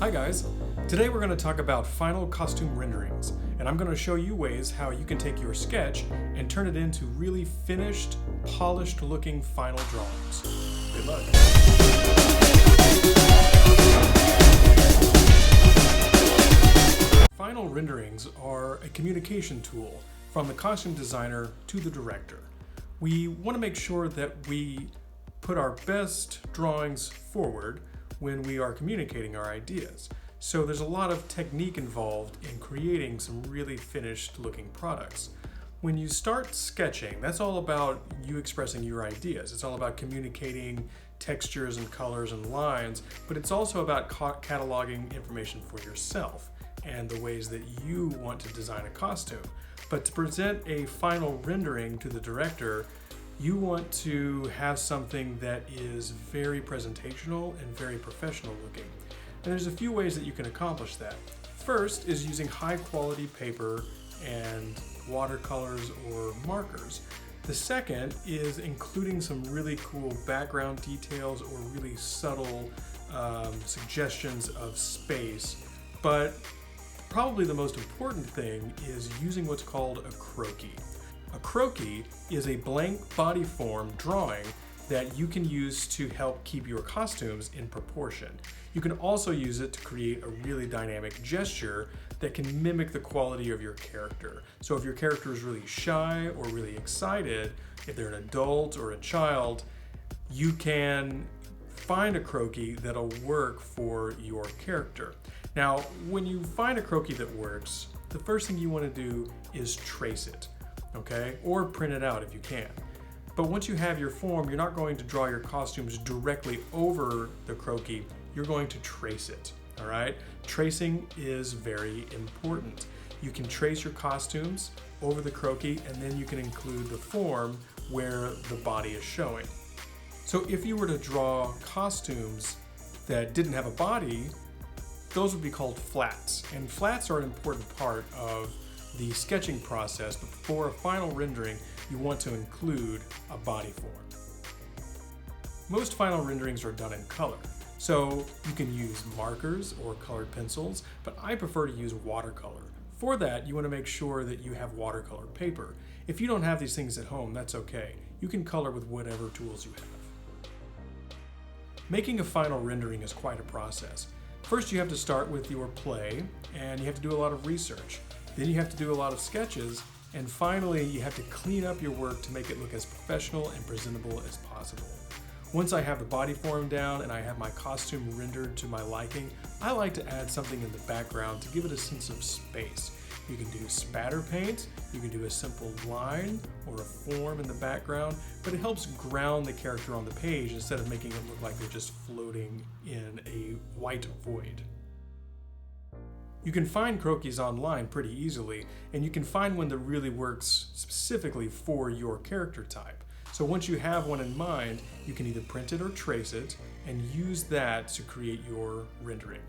Hi guys! Today we're going to talk about final costume renderings, and I'm going to show you ways how you can take your sketch and turn it into really finished, polished looking final drawings. Good luck! Final renderings are a communication tool from the costume designer to the director. We want to make sure that we put our best drawings forward when we are communicating our ideas. So there's a lot of technique involved in creating some really finished looking products. When you start sketching, that's all about you expressing your ideas. It's all about communicating textures and colors and lines, but it's also about cataloging information for yourself and the ways that you want to design a costume. But to present a final rendering to the director, you want to have something that is very presentational and very professional looking. And there's a few ways that you can accomplish that. First is using high quality paper and watercolors or markers. The second is including some really cool background details or really subtle suggestions of space. But probably the most important thing is using what's called a croquis. A croquis is a blank body form drawing that you can use to help keep your costumes in proportion. You can also use it to create a really dynamic gesture that can mimic the quality of your character. So if your character is really shy or really excited, if they're an adult or a child, you can find a croquis that'll work for your character. Now, when you find a croquis that works, the first thing you want to do is trace it. Okay? Or print it out if you can. But once you have your form, you're not going to draw your costumes directly over the croquis, you're going to trace it, all right? Tracing is very important. You can trace your costumes over the croquis and then you can include the form where the body is showing. So if you were to draw costumes that didn't have a body, those would be called flats. And flats are an important part of the sketching process, but for a final rendering, you want to include a body form. Most final renderings are done in color, so you can use markers or colored pencils, but I prefer to use watercolor. For that, you want to make sure that you have watercolor paper. If you don't have these things at home, that's okay. You can color with whatever tools you have. Making a final rendering is quite a process. First, you have to start with your play, and you have to do a lot of research. Then you have to do a lot of sketches, and finally you have to clean up your work to make it look as professional and presentable as possible. Once I have the body form down and I have my costume rendered to my liking, I like to add something in the background to give it a sense of space. You can do spatter paint, you can do a simple line or a form in the background, but it helps ground the character on the page instead of making it look like they're just floating in a white void. You can find croquis online pretty easily, and you can find one that really works specifically for your character type. So once you have one in mind, you can either print it or trace it, and use that to create your rendering.